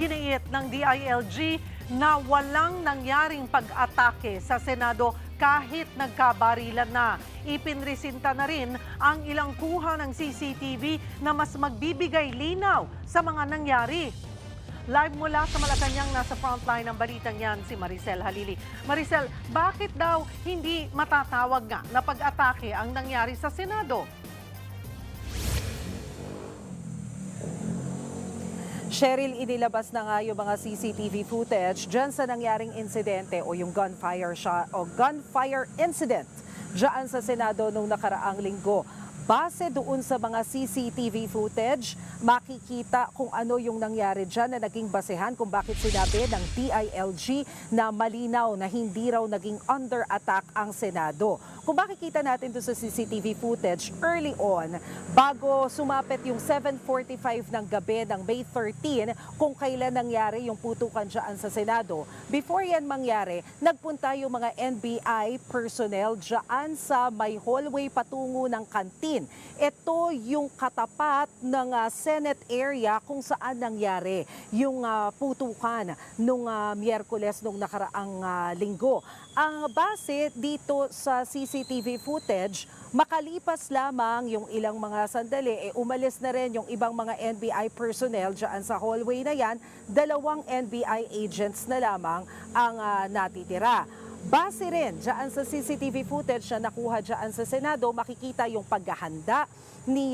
Iginiit ng DILG na walang nangyaring pag-atake sa Senado kahit nagkabarilan na. Ipinresinta na rin ang ilang kuha ng CCTV na mas magbibigay linaw sa mga nangyari. Live mula sa Malacanang, nasa frontline ng balitang yan si Maricel Halili. Maricel, bakit daw hindi matatawag nga na pag-atake ang nangyari sa Senado? Cheryl, inilabas na nga yung mga CCTV footage dyan sa nangyaring insidente o yung gunfire incident dyan sa Senado nung nakaraang linggo. Base doon sa mga CCTV footage, makikita kung ano yung nangyari dyan na naging basehan kung bakit sinabi ng DILG na malinaw na hindi raw naging under attack ang Senado. Kung makikita natin doon sa CCTV footage early on, bago sumapit yung 7:45 ng gabi ng May 13, kung kailan nangyari yung putukan dyan sa Senado. Before yan mangyari, nagpunta yung mga NBI personnel dyan sa may hallway patungo ng kantin. Ito yung katapat ng Senate area kung saan nangyari yung putukan nung Miyerkules nung nakaraang linggo. Ang base dito sa CCTV footage, makalipas lamang yung ilang mga sandali, umalis na rin yung ibang mga NBI personnel dyan sa hallway na yan, 2 NBI agents na lamang ang natitira. Base rin dyan sa CCTV footage na nakuha dyan sa Senado, makikita yung paghahanda ni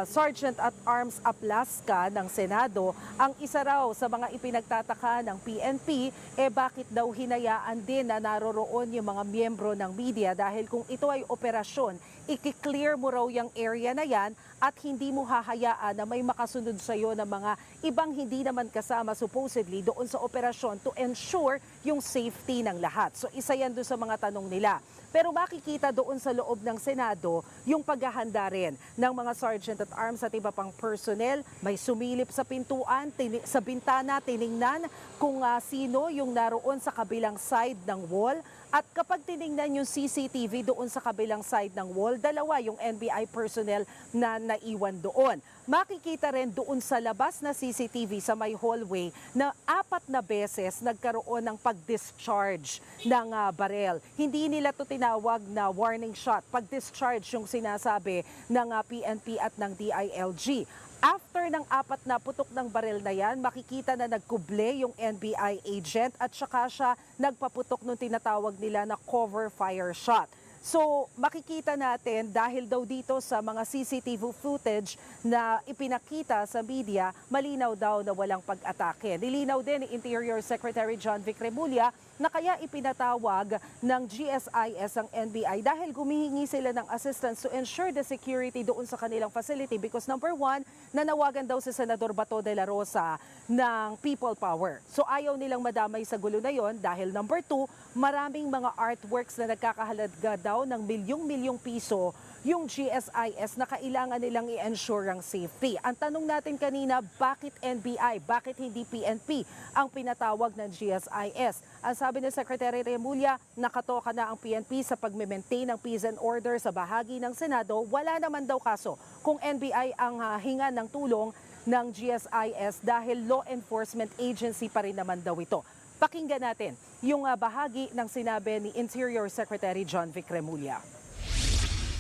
Sergeant at Arms Aplaska ng Senado. Ang isa raw sa mga ipinagtataka ng PNP, bakit daw hinayaan din na naroroon yung mga miyembro ng media dahil kung ito ay operasyon, i-clear mo raw yung area na yan at hindi mo hahayaan na may makasunod sa iyo ng mga ibang hindi naman kasama supposedly doon sa operasyon to ensure yung safety ng lahat. So isa yan doon sa mga tanong nila. Pero makikita doon sa loob ng Senado yung paghahanda rin ng mga sergeant at arms at iba pang personnel. May sumilip sa pintuan, sa bintana, tiningnan kung sino yung naroon sa kabilang side ng wall. At kapag tiningnan yung CCTV doon sa kabilang side ng wall, 2 yung NBI personnel na naiwan doon. Makikita rin doon sa labas na CCTV sa may hallway na 4 na beses nagkaroon ng pag-discharge ng barel. Hindi nila to tinawag na warning shot. Pag-discharge yung sinasabi ng PNP at ng DILG. After ng 4 na putok ng baril na yan, makikita na nagkuble yung NBI agent at saka siya nagpaputok nung tinatawag nila na cover fire shot. So makikita natin dahil daw dito sa mga CCTV footage na ipinakita sa media, malinaw daw na walang pag-atake. Nilinaw din ni Interior Secretary John Vic Remulla na kaya ipinatawag ng GSIS ang NBI dahil gumihingi sila ng assistance to ensure the security doon sa kanilang facility because number 1, nanawagan daw si Senador Bato de la Rosa ng people power. So ayaw nilang madamay sa gulo na yon dahil number 2, maraming mga artworks na nagkakahalaga daw ng milyong-milyong piso yung GSIS na kailangan nilang i-ensure ang safety. Ang tanong natin kanina, bakit NBI? Bakit hindi PNP ang pinatawag ng GSIS? Ang sabi ni Secretary Remulla, nakatoka na ang PNP sa pag-maintain ng peace and order sa bahagi ng Senado. Wala naman daw kaso kung NBI ang hinga ng tulong ng GSIS dahil law enforcement agency pa rin naman daw ito. Pakinggan natin yung bahagi ng sinabi ni Interior Secretary John Vic Remulla.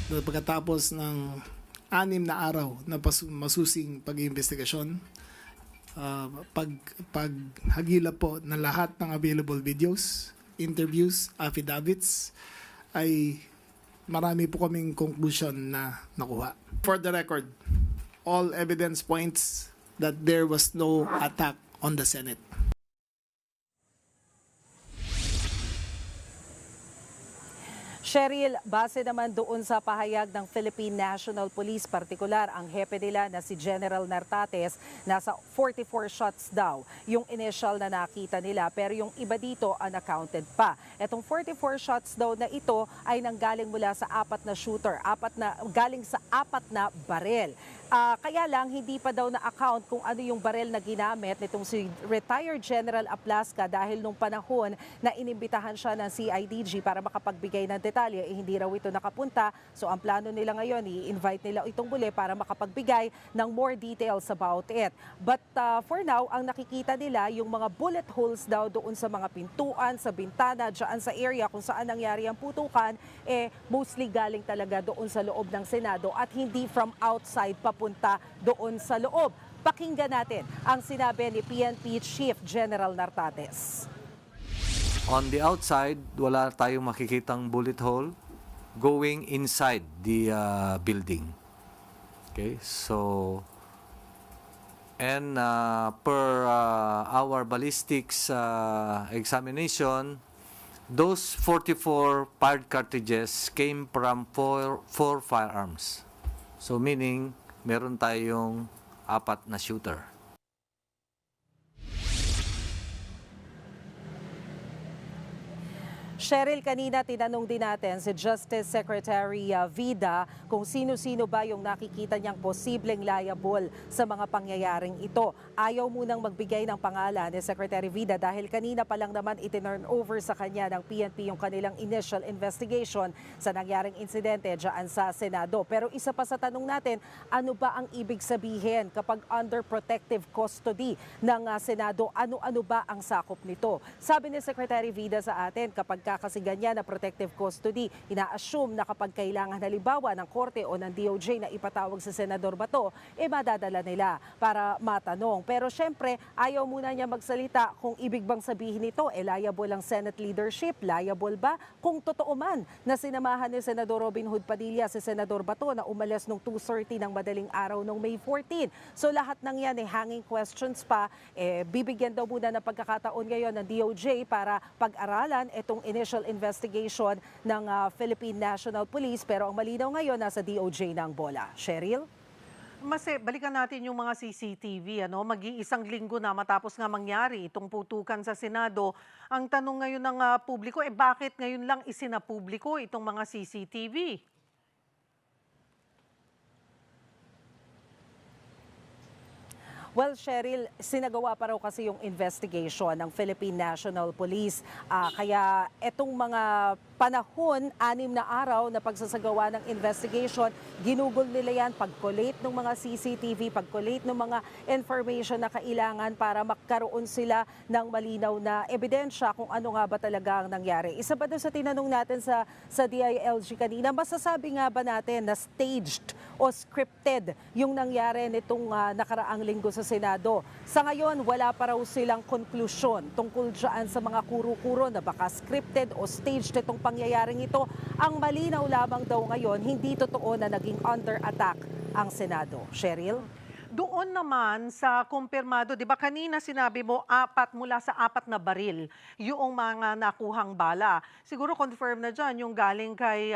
Pagkatapos ng 6 na araw na masusing pag-iimbestigasyon, paghagilap po ng lahat ng available videos, interviews, affidavits, ay marami po kaming conclusion na nakuha. For the record, all evidence points that there was no attack on the Senate. Cheryl, base naman doon sa pahayag ng Philippine National Police, partikular ang hepe nila na si General Nartates, nasa 44 shots daw yung initial na nakita nila pero yung iba dito unaccounted pa. Etong 44 shots daw na ito ay nanggaling mula sa 4 na shooter, galing sa 4 na barel. Kaya lang hindi pa daw na-account kung ano yung barel na ginamit nitong si retired General Aplaska dahil nung panahon na inimbitahan siya ng CIDG para makapagbigay ng detalye. detalye, hindi raw ito nakapunta. So ang plano nila ngayon, i-invite nila itong muli para makapagbigay ng more details about it. But for now, ang nakikita nila, yung mga bullet holes daw doon sa mga pintuan, sa bintana, dyan sa area kung saan nangyari ang putukan, mostly galing talaga doon sa loob ng Senado at hindi from outside papunta doon sa loob. Pakinggan natin ang sinabi ni PNP Chief General Nartates. On the outside, wala tayong makikitang bullet hole going inside the building. Okay, so and per our ballistics examination, those 44 fired cartridges came from four firearms. So meaning, meron tayong 4 na shooter. Cheryl, kanina tinanong din natin si Justice Secretary Vida kung sino-sino ba yung nakikita niyang posibleng liable sa mga pangyayaring ito. Ayaw munang magbigay ng pangalan ni Secretary Vida dahil kanina pa lang naman itinurn over sa kanya ng PNP yung kanilang initial investigation sa nangyaring insidente dyan sa Senado. Pero isa pa sa tanong natin, ano ba ang ibig sabihin kapag under protective custody ng Senado? Ano-ano ba ang sakop nito? Sabi ni Secretary Vida sa atin, kapag kasi ganyan na protective custody, ina-assume na kapag kailangan halimbawa ng korte o ng DOJ na ipatawag sa Senador Bato, madadala nila para matanong. Pero syempre, ayaw muna niya magsalita kung ibig bang sabihin nito, liable ang Senate leadership, liable ba? Kung totoo man na sinamahan ni Senador Robin Hood Padilla si Senador Bato na umalis nung 2:30 ng madaling araw noong May 14. So lahat ng yan hanging questions pa, bibigyan daw muna ng pagkakataon ngayon ng DOJ para pag-aralan itong initial investigation ng Philippine National Police, pero ang malinaw ngayon nasa DOJ na ang bola. Cheryl? Balikan natin yung mga CCTV. Mag-iisang linggo na matapos nga mangyari itong putukan sa Senado. Ang tanong ngayon ng publiko, bakit ngayon lang isinapubliko itong mga CCTV? Well, Cheryl, sinagawa pa raw kasi yung investigation ng Philippine National Police. Kaya etong mga panahon, 6 na araw na pagsasagawa ng investigation, ginugol nila yan, pag-collate ng mga CCTV, pag-collate ng mga information na kailangan para magkaroon sila ng malinaw na ebidensya kung ano nga ba talaga ang nangyari. Isa ba doon sa tinanong natin sa DILG kanina, masasabi nga ba natin na staged o scripted yung nangyari nitong nakaraang linggo sa Senado? Sa ngayon, wala pa raw silang konklusyon tungkol dyan sa mga kuro-kuro na baka scripted o staged itong pangyayaring ito. Ang malinaw lamang daw ngayon, hindi totoo na naging under attack ang Senado. Cheryl? Doon naman sa kumpirmado, di ba kanina sinabi mo 4 mula sa 4 na baril yung mga nakuhang bala. Siguro confirm na dyan yung galing kay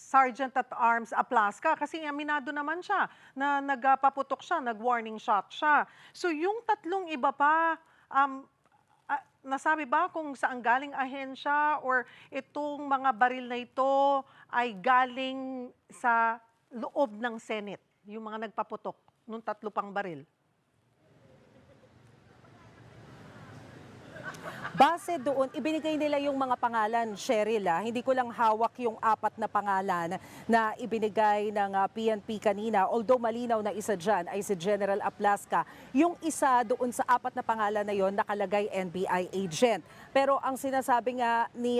Sergeant at Arms Aplaska kasi aminado naman siya na nagpaputok siya, nag-warning shot siya. So yung 3 iba pa, nasabi ba kung saan galing ahensya or itong mga baril na ito ay galing sa loob ng Senate, yung mga nagpaputok nung 3 pang baril? Base doon, ibinigay nila yung mga pangalan, Cheryl. Hindi ko lang hawak yung 4 na pangalan na ibinigay ng PNP kanina. Although malinaw na isa dyan ay si General Aplaska. Yung isa doon sa 4 na pangalan na yon nakalagay NBI agent. Pero ang sinasabi nga ni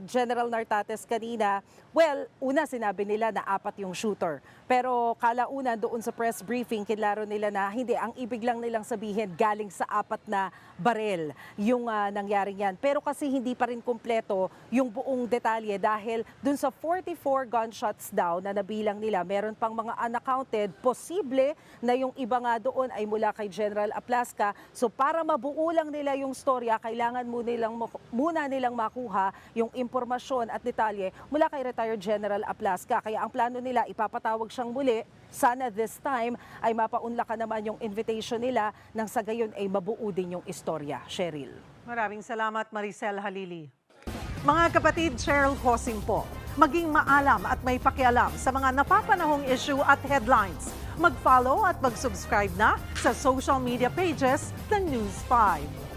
General Nartates kanina, well, una sinabi nila na 4 yung shooter. Pero kalaunan doon sa press briefing, kinlaro nila na hindi, ang ibig lang nilang sabihin galing sa 4 na baril yung nangyari yan. Pero kasi hindi pa rin kumpleto yung buong detalye dahil dun sa 44 gunshots daw na nabilang nila, meron pang mga unaccounted, posible na yung iba nga doon ay mula kay General Aplaska. So para mabuo lang nila yung storya, kailangan muna nilang makuha yung impormasyon at detalye mula kay retired General Aplaska. Kaya ang plano nila, ipapatawag siyang muli. Sana this time ay mapaunlakan naman yung invitation nila nang sa gayon ay mabuo din yung istorya. Cheryl. Maraming salamat, Maricel Halili. Mga kapatid, Cheryl Hosing po. Maging maalam at may pakialam sa mga napapanahong issue at headlines. Mag-follow at mag-subscribe na sa social media pages ng News 5.